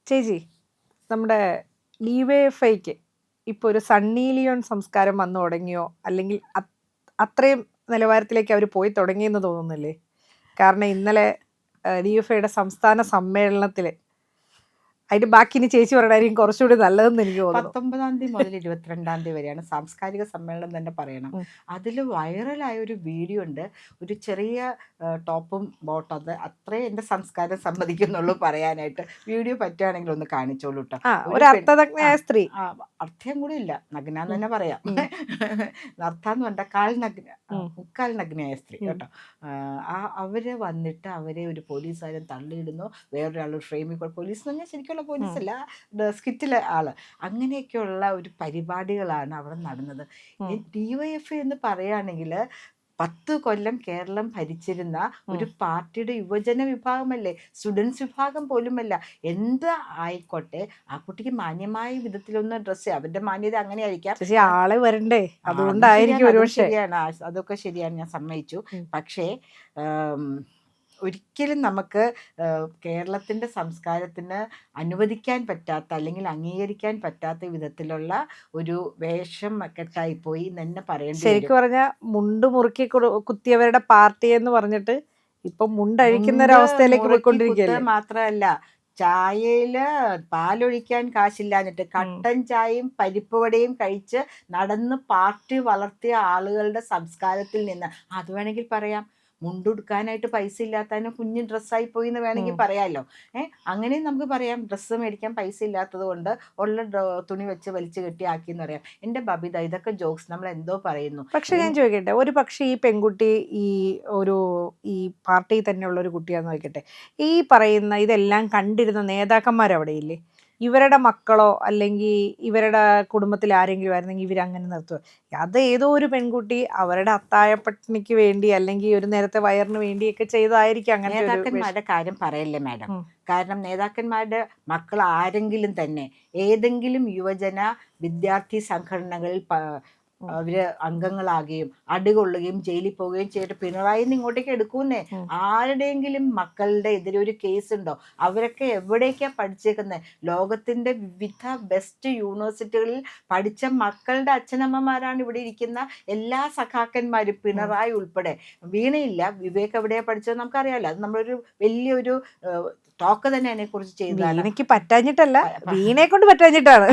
ചേച്ചി, നമ്മുടെ ഡിവൈഎഫ്ഐക്ക് ഇപ്പോൾ ഒരു സണ്ണി ലിയോൺ സംസ്കാരം വന്നു തുടങ്ങിയോ, അല്ലെങ്കിൽ അത്രയും നിലവാരത്തിലേക്ക് അവർ പോയി തുടങ്ങിയെന്ന് തോന്നുന്നില്ലേ? കാരണം ഇന്നലെ ഡിവൈഎഫ്ഐയുടെ സംസ്ഥാന സമ്മേളനത്തിൽ അതിന്റെ ബാക്കി ഇനി ചേച്ചി പറയണായിരിക്കും കുറച്ചുകൂടി നല്ലതെന്ന് എനിക്ക് തോന്നുന്നു. 19 തീയതി മുതൽ 22 വരെയാണ് സാംസ്കാരിക സമ്മേളനം തന്നെ പറയണം. അതിൽ വൈറലായ ഒരു വീഡിയോ ഉണ്ട്. ഒരു ചെറിയ ടോപ്പും ബോട്ടം, അത് അത്രേ എൻ്റെ സംസ്കാരം സമ്മതിക്കുന്നുള്ളൂ പറയാനായിട്ട്. വീഡിയോ പറ്റുകയാണെങ്കിൽ ഒന്ന് കാണിച്ചോളൂ കേട്ടോ. ഒരു അർത്ഥതജ്ഞയായ സ്ത്രീ, അർത്ഥം കൂടി ഇല്ല, നഗ്നാന്ന് തന്നെ പറയാം. അർത്ഥാന്ന് പറഞ്ഞ മുക്കാൽ നഗ്നയായ സ്ത്രീ കേട്ടോ. അവര് വന്നിട്ട് അവരെ ഒരു പോലീസുകാരൻ തള്ളിയിടുന്നു, വേറൊരാൾ ഫ്രെയിമിൽ പോലീസ് എന്ന് പറഞ്ഞാൽ ശരിക്കുള്ള പോലീസല്ല, സ്കിറ്റിലെ ആള്. അങ്ങനെയൊക്കെയുള്ള ഒരു പരിപാടികളാണ് അവിടെ നടന്നത്. ഡിവൈഎഫ്ഐ എന്ന് പറയുകയാണെങ്കിൽ 10 കൊല്ലം കേരളം ഭരിച്ചിരുന്ന ഒരു പാർട്ടിയുടെ യുവജന വിഭാഗമല്ലേ, സ്റ്റുഡൻസ് വിഭാഗം പോലുമല്ല. എന്ത് ആയിക്കോട്ടെ, ആ കുട്ടിക്ക് മാന്യമായ വിധത്തിലൊന്ന് ഡ്രസ്സ്, അവരുടെ മാന്യത അങ്ങനെ ആയിരിക്കാം, ആളെ വരണ്ടേ, അതുകൊണ്ടായിരിക്കും. ശരിയാണ്, അതൊക്കെ ശരിയാണ്, ഞാൻ സമ്മതിച്ചു. പക്ഷേ ഒരിക്കലും നമുക്ക് കേരളത്തിൻ്റെ സംസ്കാരത്തിന് അനുവദിക്കാൻ പറ്റാത്ത അല്ലെങ്കിൽ അംഗീകരിക്കാൻ പറ്റാത്ത വിധത്തിലുള്ള ഒരു വേഷം കെട്ടായിപ്പോയി എന്ന് തന്നെ പറയേണ്ടി വരും. ശരിക്കും പറഞ്ഞാൽ മുണ്ട് മുറുക്കി കുത്തിയവരുടെ പാർട്ടി എന്ന് പറഞ്ഞിട്ട് ഇപ്പൊ മുണ്ടഴിക്കുന്ന ഒരവസ്ഥയിലേക്ക് പോയിക്കൊണ്ടിരിക്കുകയല്ലേ. മാത്രമല്ല, ചായയില് പാലൊഴിക്കാൻ കാശില്ലാഞ്ഞിട്ട് കട്ടൻ ചായയും പരിപ്പുവടയും കഴിച്ച് നടന്ന് പാർട്ടി വളർത്തിയ ആളുകളുടെ സംസ്കാരത്തിൽ നിന്ന്, അത് വേണമെങ്കിൽ പറയാം, മുണ്ടുടുക്കാനായിട്ട് പൈസ ഇല്ലാത്തതിന് കുഞ്ഞു ഡ്രസ്സായി പോയി എന്ന് വേണമെങ്കിൽ പറയാമല്ലോ. അങ്ങനെയും നമുക്ക് പറയാം, ഡ്രസ്സ് മേടിക്കാൻ പൈസ ഇല്ലാത്തത് കൊണ്ട് ഉള്ള തുണി വെച്ച് വലിച്ചു കെട്ടി ആക്കിയെന്ന് പറയാം. എൻ്റെ ബബിത, ഇതൊക്കെ ജോക്സ്, നമ്മൾ എന്തോ പറയുന്നു. പക്ഷെ ഞാൻ ചോദിക്കട്ടെ, ഒരു പക്ഷേ ഈ പെൺകുട്ടി ഈ പാർട്ടിയിൽ തന്നെയുള്ള ഒരു കുട്ടിയാന്ന് നോക്കട്ടെ, ഈ പറയുന്ന ഇതെല്ലാം കണ്ടിരുന്ന നേതാക്കന്മാരവിടെ ഇല്ലേ? ഇവരുടെ മക്കളോ അല്ലെങ്കിൽ ഇവരുടെ കുടുംബത്തിൽ ആരെങ്കിലും ആയിരുന്നെങ്കിൽ ഇവരങ്ങനെ നിർത്തുക. അത് ഏതോ ഒരു പെൺകുട്ടി അവരുടെ അത്താഴപ്പട്ടിണിക്ക് വേണ്ടി അല്ലെങ്കിൽ ഒരു നേരത്തെ വയറിന് വേണ്ടിയൊക്കെ ചെയ്തതായിരിക്കും. അങ്ങനെ നേതാക്കന്മാരുടെ കാര്യം പറയല്ലേ മാഡം. കാരണം നേതാക്കന്മാരുടെ മക്കൾ ആരെങ്കിലും തന്നെ ഏതെങ്കിലും യുവജന വിദ്യാർത്ഥി സംഘടനകളിൽ അവര് അംഗങ്ങളാകുകയും അടികൊള്ളുകയും ജയിലിൽ പോവുകയും ചെയ്തിട്ട് പിണറായി ഇങ്ങോട്ടേക്ക് എടുക്കുന്നേ, ആരുടെയെങ്കിലും മക്കളുടെ എതിരെ ഒരു കേസ് ഉണ്ടോ? അവരൊക്കെ എവിടേക്കാ പഠിച്ചേക്കുന്നത്? ലോകത്തിന്റെ വിവിധ ബെസ്റ്റ് യൂണിവേഴ്സിറ്റികളിൽ പഠിച്ച മക്കളുടെ അച്ഛനമ്മമാരാണ് ഇവിടെ ഇരിക്കുന്ന എല്ലാ സഖാക്കന്മാരും, പിണറായി ഉൾപ്പെടെ. വീണയില്ല, വിവേക് എവിടെയാ പഠിച്ചത് നമുക്കറിയാമല്ലോ. അത് നമ്മളൊരു വലിയൊരു ടോക്ക് തന്നെ അതിനെ കുറിച്ച് ചെയ്തതാണ്. എനിക്ക് പറ്റാഞ്ഞിട്ടല്ല, വീണയെ കൊണ്ട് പറ്റാഞ്ഞിട്ടാണ്.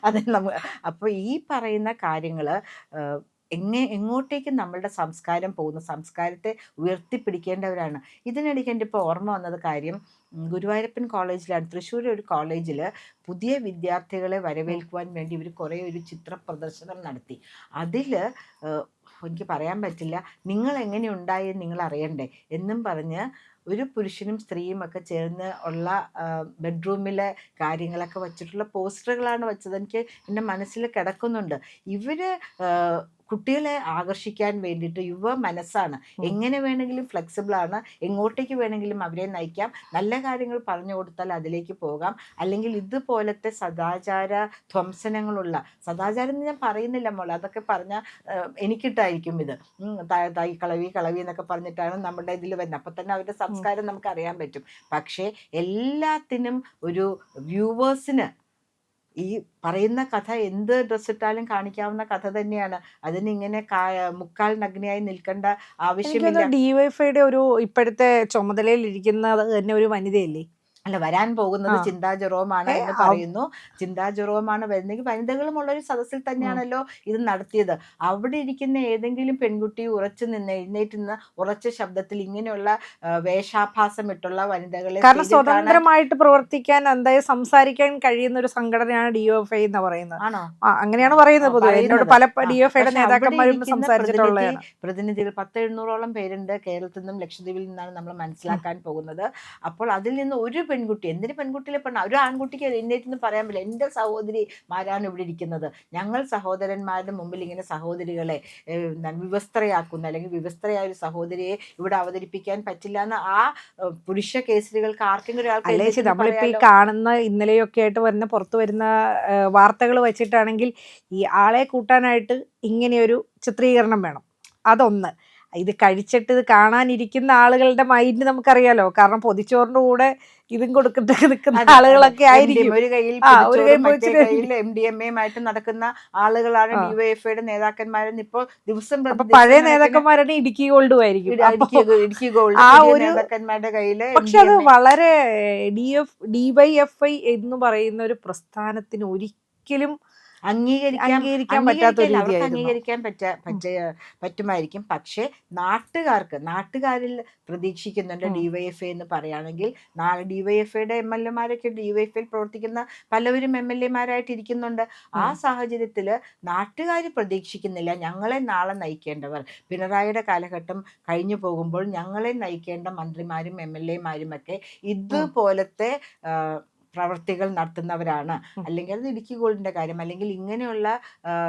അതെ അപ്പൊ ഈ പറയുന്ന കാര്യങ്ങള് എങ്ങോട്ടേക്ക് നമ്മളുടെ സംസ്കാരം പോകുന്നു, സംസ്കാരത്തെ ഉയർത്തിപ്പിടിക്കേണ്ടവരാണ്. ഇതിനിടയ്ക്ക് എൻ്റെ ഇപ്പോൾ ഓർമ്മ വന്നത് കാര്യം, ഗുരുവായൂരപ്പൻ കോളേജിലാണ്, തൃശ്ശൂർ ഒരു കോളേജിൽ പുതിയ വിദ്യാർത്ഥികളെ വരവേൽക്കുവാൻ വേണ്ടി ഇവർ കുറേ ഒരു ചിത്ര പ്രദർശനം നടത്തി. അതിൽ എനിക്ക് പറയാൻ പറ്റില്ല, നിങ്ങൾ എങ്ങനെ ഉണ്ടായി നിങ്ങൾ അറിയണ്ടേ എന്നും പറഞ്ഞ് ഒരു പുരുഷനും സ്ത്രീയും ഒക്കെ ചേർന്ന് ഉള്ള ബെഡ്റൂമിലെ കാര്യങ്ങളൊക്കെ വെച്ചിട്ടുള്ള പോസ്റ്ററുകളാണ് വെച്ചത്. എനിക്ക് എൻ്റെ മനസ്സിൽ കിടക്കുന്നുണ്ട്. ഇവർ കുട്ടികളെ ആകർഷിക്കാൻ വേണ്ടിയിട്ട് യുവ മനസ്സാണ്, എങ്ങനെ വേണമെങ്കിലും ഫ്ലെക്സിബിളാണ്, എങ്ങോട്ടേക്ക് വേണമെങ്കിലും അവരെ നയിക്കാം. നല്ല കാര്യങ്ങൾ പറഞ്ഞു കൊടുത്താൽ അതിലേക്ക് പോകാം. അല്ലെങ്കിൽ ഇതുപോലത്തെ സദാചാര ധ്വംസനങ്ങളുള്ള, സദാചാരം എന്ന് ഞാൻ പറയുന്നില്ല മോളെ, അതൊക്കെ പറഞ്ഞാൽ എനിക്കിട്ടായിരിക്കും ഇത്, തായി കളവി എന്നൊക്കെ പറഞ്ഞിട്ടാണ് നമ്മുടെ ഇതിൽ വരുന്നത്. അപ്പം തന്നെ അവരുടെ സംസ്കാരം നമുക്ക് അറിയാൻ പറ്റും. പക്ഷേ എല്ലാത്തിനും ഒരു വ്യൂവേഴ്സിന് ഈ പറയുന്ന കഥ എന്ത് ഡ്രസ് ഇട്ടാലും കാണിക്കാവുന്ന കഥ തന്നെയാണ്. അതിനിങ്ങനെ മുക്കാൽ നഗ്നയായി നിൽക്കേണ്ട ആവശ്യമില്ല. ഡിവൈഎഫ്ഐയുടെ ഒരു ഇപ്പോഴത്തെ ചുമതലയിൽ ഇരിക്കുന്നത് തന്നെ ഒരു വനിതയല്ലേ? അല്ല, വരാൻ പോകുന്നത് ചിന്താ ജെറോമാണ് എന്ന് പറയുന്നു. ചിന്താ ജെറോമാണ് വരുന്നെങ്കിൽ വനിതകളും ഉള്ളൊരു സദസ്സിൽ തന്നെയാണല്ലോ ഇത് നടത്തിയത്. അവിടെ ഇരിക്കുന്ന ഏതെങ്കിലും പെൺകുട്ടി എഴുന്നേറ്റ് നിന്ന് ഉറച്ച ശബ്ദത്തിൽ ഇങ്ങനെയുള്ള വേഷാഭാസം ഇട്ടുള്ള വനിതകളെ, കാരണം സ്വതന്ത്രമായിട്ട് പ്രവർത്തിക്കാൻ, എന്തായാലും സംസാരിക്കാൻ കഴിയുന്ന ഒരു സംഘടനയാണ് ഡിവൈഎഫ്ഐ എന്ന് പറയുന്നത്. ആണോ? അങ്ങനെയാണ് പറയുന്നത് പൊതുവെ. എന്നോട് പല ഡിവൈഎഫ്ഐയുടെ നേതാക്കന്മാരും സംസാരിച്ചിട്ടുള്ളതാണ്. പ്രതിനിധികൾ 700-ഓളം പേരുണ്ട് കേരളത്തിൽ നിന്നും ലക്ഷദ്വീപിൽ നിന്നാണ് നമ്മൾ മനസ്സിലാക്കാൻ പോകുന്നത്. അപ്പോൾ അതിൽ നിന്ന് ഒരു പെൺകുട്ടി, എന്തിന് പെൺകുട്ടിയിലെ പെണ്ണ, ഒരു ആൺകുട്ടിക്ക് എഴുന്നേറ്റെന്ന് പറയാൻ പറ്റില്ല. എൻ്റെ സഹോദരിമാരാണ് ഇവിടെ ഇരിക്കുന്നത്, ഞങ്ങൾ സഹോദരന്മാരുടെ മുമ്പിൽ ഇങ്ങനെ സഹോദരികളെ വിവസ്ത്രയാക്കുന്ന അല്ലെങ്കിൽ വിവസ്ത്രയായ ഒരു സഹോദരിയെ ഇവിടെ അവതരിപ്പിക്കാൻ പറ്റില്ല എന്ന് ആ പുരുഷ കേസരികൾക്ക് ആർക്കെങ്കിലും ഒരാൾക്ക്. നമ്മളിപ്പോൾ ഈ കാണുന്ന ഇന്നലെയൊക്കെ ആയിട്ട് പുറത്തു വരുന്ന വാർത്തകൾ വെച്ചിട്ടാണെങ്കിൽ ഈ ആളെ കൂട്ടാനായിട്ട് ഇങ്ങനെയൊരു ചിത്രീകരണം വേണം. അതൊന്ന്. ഇത് കഴിച്ചിട്ട് ഇത് കാണാനിരിക്കുന്ന ആളുകളുടെ മൈൻഡ് നമുക്കറിയാലോ. കാരണം പൊതിച്ചോറിന്റെ കൂടെ ഇതും കൊടുത്തിട്ട് നിൽക്കുന്ന ആളുകളൊക്കെ ആയിരിക്കും. ഒരു കയ്യിൽ ആ ഒരു കൈ പൊതിച്ചോറും മറ്റേ പൊതിച്ചിട്ട് കയ്യിൽ MDMA യുമായിട്ട് നടക്കുന്ന ആളുകളാണ് ആ. ഡിവൈഎഫ്ഐയുടെ നേതാക്കന്മാരെന്ന് ഇപ്പോൾ ദിവസം അപ്പൊ പ്രതി പഴയ ദിവസം കണക്കിന് നേതാക്കന്മാരുടെ ഇടുക്കി ഗോൾഡും ആയിരിക്കും. അപ്പൊ ഇടുക്കി ഗോൾഡ് ആ പുതിയ ഒരു നേതാക്കന്മാരുടെ കയ്യില് പക്ഷെ അത് MDMA. വളരെ DYFI എന്ന് പറയുന്ന ഒരു പ്രസ്ഥാനത്തിന് ഒരിക്കലും അംഗീകരിക്കാൻ പറ്റാത്ത ഒരു അവർക്ക് രീതിയായിരുന്നു. അംഗീകരിക്കാൻ പറ്റുമായിരിക്കും. പക്ഷേ നാട്ടുകാരിൽ പ്രതീക്ഷിക്കുന്നുണ്ട്. ഡിവൈഎഫ്ഐ എന്ന് പറയുകയാണെങ്കിൽ നാളെ ഡിവൈഎഫ്ഐയുടെ MLA-മാരൊക്കെ ഡിവൈഎഫ്ഐയിൽ പ്രവർത്തിക്കുന്ന പലവരും MLA-മാരായിട്ട് ഇരിക്കുന്നുണ്ട്. ആ സാഹചര്യത്തിൽ നാട്ടുകാർ പ്രതീക്ഷിക്കുന്നില്ല ഞങ്ങളെ നാളെ നയിക്കേണ്ടവർ, പിണറായിയുടെ കാലഘട്ടം കഴിഞ്ഞു പോകുമ്പോൾ ഞങ്ങളെ നയിക്കേണ്ട മന്ത്രിമാരും MLA-മാരും ഒക്കെ ഇതുപോലത്തെ പ്രവർത്തികൾ നടത്തുന്നവരാണ്. അല്ലെങ്കിൽ അത് ഇടുക്കി ഗോൾഡിന്റെ കാര്യം, അല്ലെങ്കിൽ ഇങ്ങനെയുള്ള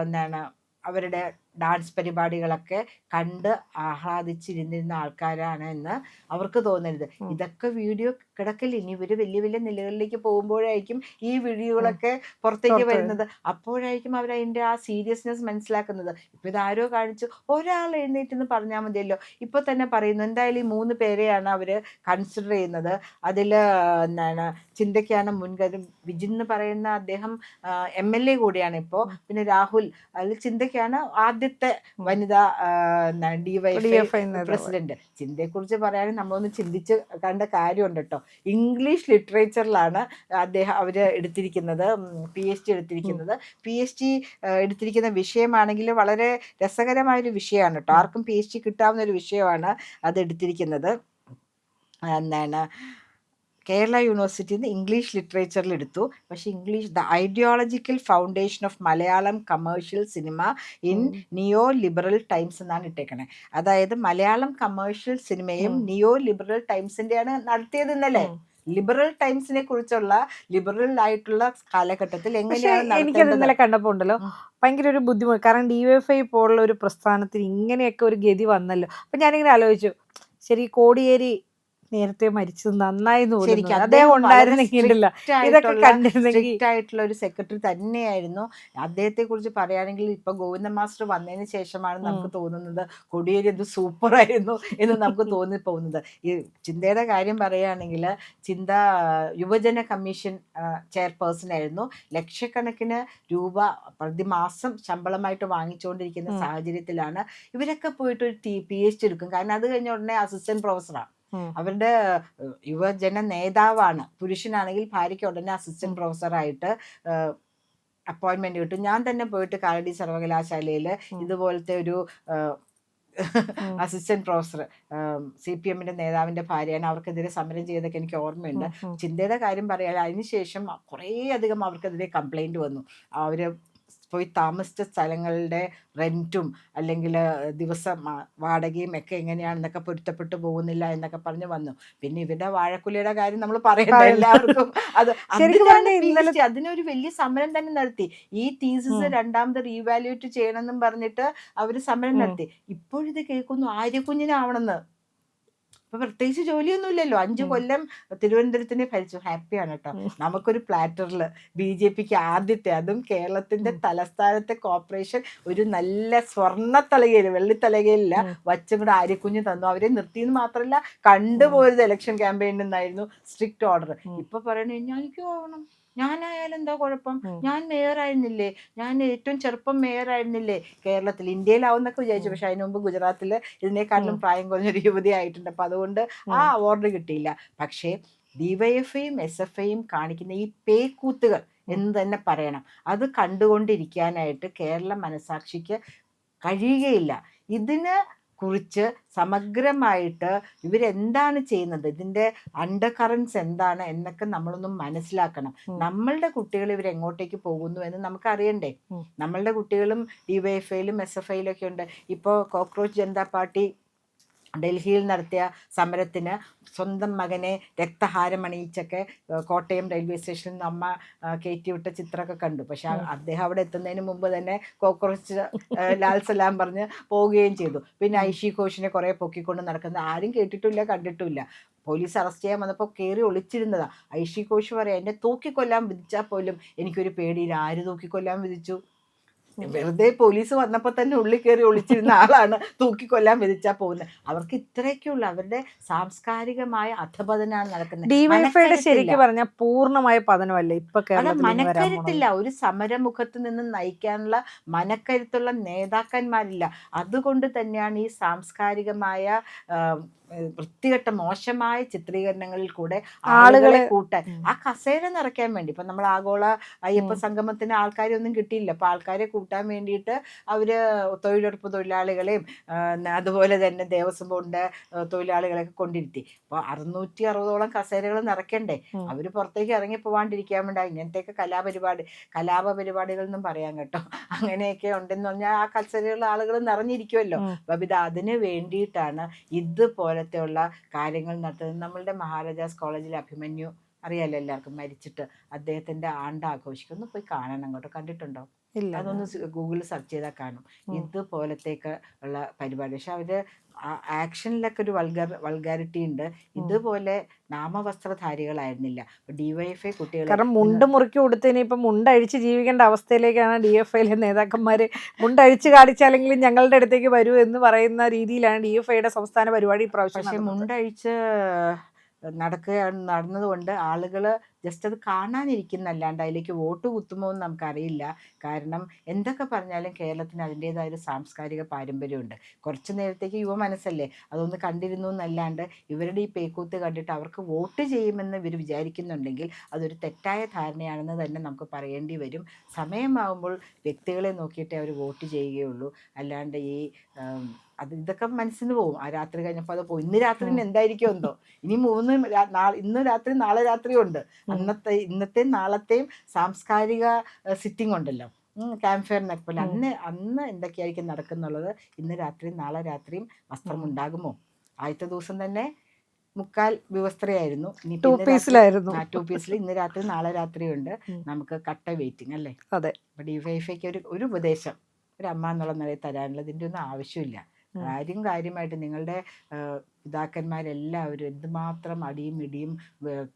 എന്താണ് അവരുടെ ഡാൻസ് പരിപാടികളൊക്കെ കണ്ട് ആഹ്ലാദിച്ചിരുന്നിരുന്ന ആൾക്കാരാണ് എന്ന് അവർക്ക് തോന്നരുത്. ഇതൊക്കെ വീഡിയോ കിടക്കില്ല. ഇനി ഇവര് വലിയ വലിയ നിലകളിലേക്ക് പോകുമ്പോഴായിരിക്കും ഈ വീഡിയോകളൊക്കെ പുറത്തേക്ക് വരുന്നത്. അപ്പോഴായിരിക്കും അവർ അതിന്റെ ആ സീരിയസ്നെസ് മനസ്സിലാക്കുന്നത്. ഇപ്പൊ ഇതാരോ കാണിച്ചു ഒരാൾ എഴുന്നേറ്റെന്ന് പറഞ്ഞാൽ മതിയല്ലോ. ഇപ്പൊ തന്നെ പറയുന്നു എന്തായാലും ഈ 3 പേരെയാണ് അവര് കൺസിഡർ ചെയ്യുന്നത്. അതില് എന്താണ് ചിന്തയ്ക്കാണ് മുൻകരും. വിജിൻ എന്ന് പറയുന്ന അദ്ദേഹം MLA കൂടിയാണ് ഇപ്പോ. പിന്നെ രാഹുൽ, അതിൽ ചിന്തയ്ക്കാണ് ആദ്യത്തെ വനിതാ DYFI പ്രസിഡന്റ്. ചിന്തയെ കുറിച്ച് പറയുകയാണെങ്കിൽ നമ്മളൊന്ന് ചിന്തിച്ച് കണ്ട കാര്യമുണ്ട് കേട്ടോ. ഇംഗ്ലീഷ് ലിറ്ററേച്ചറിലാണ് അവര് എടുത്തിരിക്കുന്നത്, PhD എടുത്തിരിക്കുന്നത്. PhD എടുത്തിരിക്കുന്ന വിഷയമാണെങ്കിൽ വളരെ രസകരമായൊരു വിഷയമാണ് കേട്ടോ. ആർക്കും PhD കിട്ടാവുന്ന ഒരു വിഷയമാണ് അത് എടുത്തിരിക്കുന്നത്. എന്താണ് കേരള യൂണിവേഴ്സിറ്റിയിൽ നിന്ന് ഇംഗ്ലീഷ് ലിറ്ററേച്ചറിൽ എടുത്തു. പക്ഷെ the ideological foundation of Malayalam commercial cinema in neo liberal times എന്നാണ് ഇട്ടേക്കണേ. അതായത് മലയാളം കമേഴ്ഷ്യൽ സിനിമയും നിയോ ലിബറൽ ടൈംസിന്റെയാണ് നടത്തിയത് ഇന്നലെ. ലിബറൽ ടൈംസിനെ കുറിച്ചുള്ള ലിബറൽ ആയിട്ടുള്ള കാലഘട്ടത്തിൽ എങ്ങനെയാണ് എനിക്കത് ഇന്നലെ കണ്ടപ്പോ ഉണ്ടല്ലോ ഭയങ്കര ഒരു ബുദ്ധിമുട്ട്. കാരണം DYFI പോലുള്ള ഒരു പ്രസ്ഥാനത്തിന് ഇങ്ങനെയൊക്കെ ഒരു ഗതി വന്നല്ലോ. അപ്പൊ ഞാനിങ്ങനെ ആലോചിച്ചു, ശരി കോടിയേരി നേരത്തെ മരിച്ചത് നന്നായി തോന്നുന്നു. അദ്ദേഹം ഉണ്ടായിരുന്നെങ്കിലല്ല ഇതൊക്കെ കണ്ടിരുന്നെങ്കിൽ. സ്ട്രിക്റ്റ് ആയിട്ടുള്ള ഒരു സെക്രട്ടറി തന്നെയായിരുന്നു. അദ്ദേഹത്തെ കുറിച്ച് പറയുകയാണെങ്കിൽ ഇപ്പൊ ഗോവിന്ദ മാസ്റ്റർ വന്നതിന് ശേഷമാണ് നമുക്ക് തോന്നുന്നത് കോടിയേരി എന്ത് സൂപ്പർ ആയിരുന്നു എന്ന് നമുക്ക് തോന്നിപ്പോകുന്നത്. ഈ ചിന്തയുടെ കാര്യം പറയുകയാണെങ്കിൽ ചിന്ത യുവജന കമ്മീഷൻ ചെയർപേഴ്സൺ ആയിരുന്നു. ലക്ഷക്കണക്കിന് രൂപ പ്രതിമാസം ശമ്പളമായിട്ട് വാങ്ങിച്ചുകൊണ്ടിരിക്കുന്ന സാഹചര്യത്തിലാണ് ഇവരൊക്കെ പോയിട്ട് ഒരു PhD എടുക്കും. കാരണം അത് കഴിഞ്ഞ ഉടനെ അസിസ്റ്റന്റ് പ്രൊഫസറാണ്. അവരുടെ യുവജന നേതാവാണ്. പുരുഷനാണെങ്കിൽ ഭാര്യയ്ക്ക് ഉടനെ അസിസ്റ്റന്റ് പ്രൊഫസറായിട്ട് അപ്പോയിന്റ്മെന്റ് കിട്ടും. ഞാൻ തന്നെ പോയിട്ട് കാലടി സർവകലാശാലയിൽ ഇതുപോലത്തെ ഒരു അസിസ്റ്റന്റ് പ്രൊഫസർ CPM-ന്റെ നേതാവിന്റെ ഭാര്യയാണ്. അവർക്കെതിരെ സമരം ചെയ്തൊക്കെ എനിക്ക് ഓർമ്മയുണ്ട്. ചിന്തയുടെ കാര്യം പറയാൻ അതിനുശേഷം കുറേ അധികം അവർക്കെതിരെ കംപ്ലൈന്റ് വന്നു. അവര് പോയി താമസിച്ച സ്ഥലങ്ങളുടെ റെന്റും അല്ലെങ്കിൽ ദിവസം വാടകയും ഒക്കെ എങ്ങനെയാണെന്നൊക്കെ പൊരുത്തപ്പെട്ടു പോകുന്നില്ല എന്നൊക്കെ പറഞ്ഞ് വന്നു. പിന്നെ ഇവരുടെ വാഴക്കുലയുടെ കാര്യം നമ്മൾ പറയണ്ട, എല്ലാവർക്കും അത് അതിനൊരു വലിയ സമരം തന്നെ നടത്തി. ഈ തീസിസ് രണ്ടാമത് റീവാലുവേറ്റ് ചെയ്യണമെന്നും പറഞ്ഞിട്ട് അവര് സമരം നടത്തി. ഇപ്പോഴിത് കേൾക്കുന്നു ആര്യക്കുഞ്ഞിനാവണമെന്ന്. അപ്പൊ പ്രത്യേകിച്ച് ജോലിയൊന്നുമില്ലല്ലോ. 5 കൊല്ലം തിരുവനന്തപുരത്തിനെ ഭരിച്ചു. ഹാപ്പിയാണ് കേട്ടോ. നമുക്കൊരു പ്ലാറ്ററിൽ BJPക്ക് ആദ്യത്തെ, അതും കേരളത്തിന്റെ തലസ്ഥാനത്തെ കോർപ്പറേഷൻ ഒരു നല്ല സ്വർണ്ണ തലകയിൽ, വെള്ളിത്തലകയിലില്ല വച്ചും കൂടെ ആര്യക്കുഞ്ഞ് തന്നു. അവരെ നിർത്തിയെന്ന് മാത്രമല്ല കണ്ടുപോയത് ഇലക്ഷൻ ക്യാമ്പയിനിൽ നിന്നായിരുന്നു സ്ട്രിക്റ്റ് ഓർഡർ. ഇപ്പൊ പറയണേ എനിക്ക് പോകണം, ഞാനായാലും എന്താ കുഴപ്പം, ഞാൻ മേയറായിരുന്നില്ലേ, ഞാൻ ഏറ്റവും ചെറുപ്പം മേയറായിരുന്നില്ലേ കേരളത്തിൽ, ഇന്ത്യയിലാവുന്നൊക്കെ വിചാരിച്ചു. പക്ഷെ അതിനു മുമ്പ് ഗുജറാത്തിൽ ഇതിനേക്കാട്ടിലും പ്രായം കുറഞ്ഞൊരു യുവതി ആയിട്ടുണ്ട്. അപ്പൊ അതുകൊണ്ട് ആ അവാർഡ് കിട്ടിയില്ല. പക്ഷേ DYFI-യും SFI-യും കാണിക്കുന്ന ഈ പേക്കൂത്തുകൾ എന്ന് തന്നെ പറയണം, അത് കണ്ടുകൊണ്ടിരിക്കാനായിട്ട് കേരള മനസാക്ഷിക്ക് കഴിയുകയില്ല. ഇതിന് കുറിച്ച് സമഗ്രമായിട്ട് ഇവരെന്താണ് ചെയ്യുന്നത്, ഇതിൻ്റെ അണ്ടർ കറൻസ് എന്താണ് എന്നൊക്കെ നമ്മളൊന്നും മനസ്സിലാക്കണം. നമ്മളുടെ കുട്ടികൾ ഇവരെങ്ങോട്ടേക്ക് പോകുന്നു എന്ന് നമുക്ക് അറിയണ്ടേ. നമ്മളുടെ കുട്ടികളും DYFI-യിലും SFI-യിലും ഒക്കെ ഉണ്ട്. ഇപ്പോൾ കോക്രോച്ച് ജനതാ പാർട്ടി ഡൽഹിയിൽ നടത്തിയ സമരത്തിന് സ്വന്തം മകനെ രക്തഹാരം അണിയിച്ചൊക്കെ കോട്ടയം റെയിൽവേ സ്റ്റേഷനിൽ നിന്ന് അമ്മ കയറ്റിവിട്ട ചിത്രമൊക്കെ കണ്ടു. പക്ഷെ അദ്ദേഹം അവിടെ എത്തുന്നതിന് മുമ്പ് തന്നെ കോക്രോച്ച് ലാൽ സലാം പറഞ്ഞ് പോവുകയും ചെയ്തു. പിന്നെ ഐഷി ഘോഷിനെ കുറേ പൊക്കിക്കൊണ്ട് നടക്കുന്നത് ആരും കേട്ടിട്ടില്ല കണ്ടിട്ടില്ല. പോലീസ് അറസ്റ്റ് ചെയ്യാൻ വന്നപ്പോൾ കയറി ഒളിച്ചിരുന്നതാ. ഐഷി ഘോഷ് പറയാം, എന്നെ തൂക്കിക്കൊല്ലാൻ വിധിച്ചാൽ പോലും എനിക്കൊരു പേടിയില്ല. ആര് തൂക്കിക്കൊല്ലാൻ വിധിച്ചു? വെറുതെ പോലീസ് വന്നപ്പോൾ തന്നെ ഉള്ളിൽ കയറി ഒളിച്ചിരുന്ന ആളാണ് തൂക്കിക്കൊല്ലാൻ വിധിച്ചാൽ പോകുന്നത്. അവർക്ക് ഇത്രയൊക്കെയുള്ള അവരുടെ സാംസ്കാരികമായ അധപതനാണ് നടക്കുന്നത്. ഡിവൈഎഫ്ഐയുടെ ശരിക്കും പറഞ്ഞാൽ പൂർണ്ണമായ പതനമല്ലേ ഇപ്പൊ അല്ല, കേരളത്തിൽ ഇനി വരാൻ പോണത്? മനക്കരുത്തില്ല. ഒരു സമരമുഖത്ത് നിന്ന് നയിക്കാനുള്ള മനക്കരുത്തുള്ള നേതാക്കന്മാരില്ല. അതുകൊണ്ട് തന്നെയാണ് ഈ സാംസ്കാരികമായ വൃത്തികെട്ട മോശമായ ചിത്രീകരണങ്ങളിൽ കൂടെ ആളുകളെ കൂട്ടാൻ, ആ കസേര നിറയ്ക്കാൻ വേണ്ടി. ഇപ്പം നമ്മൾ ആഗോള അയ്യപ്പ സംഗമത്തിന് ആൾക്കാരെ ഒന്നും കിട്ടിയില്ല. അപ്പോൾ ആൾക്കാരെ കൂട്ടാൻ വേണ്ടിയിട്ട് അവർ തൊഴിലുറപ്പ് തൊഴിലാളികളെയും അതുപോലെ തന്നെ ദേവസ്വം ബോർഡിൻ്റെ തൊഴിലാളികളെയൊക്കെ കൊണ്ടിരുത്തി. അപ്പോൾ 660ഓളം കസേരകൾ നിറയ്ക്കണ്ടേ? അവർ പുറത്തേക്ക് ഇറങ്ങി പോകാണ്ടിരിക്കാൻ വേണ്ടി ഇങ്ങനത്തെയൊക്കെ കലാപ പരിപാടികളെന്നും പറയാം കേട്ടോ. അങ്ങനെയൊക്കെ ഉണ്ടെന്ന് പറഞ്ഞാൽ ആ കസേരയുള്ള ആളുകൾ നിറഞ്ഞിരിക്കുമല്ലോ. അപ്പം ഇത് അതിന് വേണ്ടിയിട്ടാണ് ഇതുപോലത്തെയുള്ള കാര്യങ്ങൾ നടത്തുന്നത്. നമ്മളുടെ മഹാരാജാസ് കോളേജിലെ അഭിമന്യു അറിയാലോ എല്ലാവർക്കും, മരിച്ചിട്ട് അദ്ദേഹത്തിൻ്റെ ആണ്ടാഘോഷിക്കും. ഒന്ന് പോയി കാണണം കേട്ടോ. കണ്ടിട്ടുണ്ടോ? അതൊന്ന് ഗൂഗിളിൽ സെർച്ച് ചെയ്താൽ കാണും ഇതുപോലത്തേക്ക് ഉള്ള പരിപാടി. പക്ഷെ അവർ ആക്ഷനിലൊക്കെ ഒരു വൾഗാരിറ്റി ഉണ്ട്. ഇതുപോലെ നാമവസ്ത്രധാരികളായിരുന്നില്ല ഡിവൈഎഫ്ഐ കുട്ടികൾ. കാരണം മുണ്ട് മുറുക്കി കൊടുത്തതിന് ഇപ്പം മുണ്ടഴിച്ച് ജീവിക്കേണ്ട അവസ്ഥയിലേക്കാണ് ഡിഎഫ്ഐയിലെ നേതാക്കന്മാർ. മുണ്ടഴിച്ച് കാണിച്ചാലെങ്കിലും ഞങ്ങളുടെ അടുത്തേക്ക് വരൂ എന്ന് പറയുന്ന രീതിയിലാണ് ഡിഎഫ്ഐയുടെ സംസ്ഥാന പരിപാടി ഇപ്രാവശ്യം. പക്ഷെ മുണ്ടഴിച്ച് നടന്നതുകൊണ്ട് ആളുകൾ ജസ്റ്റ് അത് കാണാനിരിക്കുന്നല്ലാണ്ട് അതിലേക്ക് വോട്ട് കുത്തുമോ എന്ന് നമുക്കറിയില്ല. കാരണം എന്തൊക്കെ പറഞ്ഞാലും കേരളത്തിന് അതിൻ്റേതായ ഒരു സാംസ്കാരിക പാരമ്പര്യമുണ്ട്. കുറച്ച് നേരത്തേക്ക് യുവ മനസ്സല്ലേ, അതൊന്ന് കണ്ടിരുന്നു എന്നല്ലാണ്ട് ഇവരുടെ ഈ പേക്കൂത്ത് കണ്ടിട്ട് അവർക്ക് വോട്ട് ചെയ്യുമെന്ന് ഇവർ വിചാരിക്കുന്നുണ്ടെങ്കിൽ അതൊരു തെറ്റായ ധാരണയാണെന്ന് തന്നെ നമുക്ക് പറയേണ്ടി വരും. സമയമാകുമ്പോൾ വ്യക്തികളെ നോക്കിയിട്ടേ അവർ വോട്ട് ചെയ്യുകയുള്ളൂ. അല്ലാണ്ട് ഈ ഇതൊക്കെ മനസ്സിന് പോകും. ആ രാത്രി കഴിഞ്ഞപ്പോൾ അത് പോകും. ഇന്ന് രാത്രി എന്തായിരിക്കും എന്തോ. ഇനി ഇന്ന് രാത്രി നാളെ രാത്രിയും ഉണ്ട്. ഇന്നത്തെയും നാളത്തെയും സാംസ്കാരിക സിറ്റിംഗ് ഉണ്ടല്ലോ, ക്യാമ്പ് ഫെയറിനൊക്കെ പോലെ. അന്ന് എന്തൊക്കെയായിരിക്കും നടക്കുന്നുള്ളത്. ഇന്ന് രാത്രിയും നാളെ രാത്രിയും വസ്ത്രമുണ്ടാകുമോ? ആദ്യത്തെ ദിവസം തന്നെ മുക്കാൽ വ്യവസ്ഥയായിരുന്നു. ടൂ പീസിൽ ഇന്ന് രാത്രി നാളെ രാത്രിയുണ്ട്. നമുക്ക് കട്ട വെയിറ്റിംഗ് അല്ലേ? അതെ. അപ്പോൾ ഡിവൈഎഫ്ഐക്ക് ഒരു ഉപദേശം ഒരു അമ്മ എന്നുള്ള നിലയിൽ തരാനുള്ളത്, ഇതിൻ്റെ ഒന്നും ആവശ്യമില്ല. കാര്യമായിട്ട് നിങ്ങളുടെ പിതാക്കന്മാരെല്ലാവരും എന്തുമാത്രം അടിയും ഇടിയും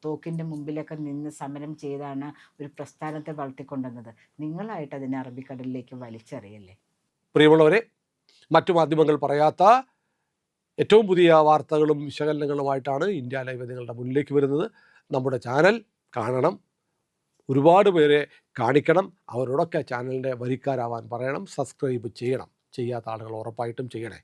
തോക്കിൻ്റെ മുമ്പിലൊക്കെ നിന്ന് സമരം ചെയ്താണ് ഒരു പ്രസ്ഥാനത്തെ വളർത്തിക്കൊണ്ടുവന്നത്. നിങ്ങളായിട്ട് അതിനെ അറബിക്കടലിലേക്ക് വലിച്ചെറിയല്ലേ? പ്രിയമുള്ളവരെ, മറ്റു മാധ്യമങ്ങൾ പറയാത്ത ഏറ്റവും പുതിയ വാർത്തകളും വിശകലനങ്ങളുമായിട്ടാണ് ഇന്ത്യ ലൈവ് നിങ്ങളുടെ മുന്നിലേക്ക് വരുന്നത്. നമ്മുടെ ചാനൽ കാണണം, ഒരുപാട് പേരെ കാണിക്കണം, അവരോടൊക്കെ ചാനലിൻ്റെ വരിക്കാരാവാൻ പറയണം, സബ്സ്ക്രൈബ് ചെയ്യണം. ചെയ്യാത്ത ആളുകൾ ഉറപ്പായിട്ടും ചെയ്യണേ.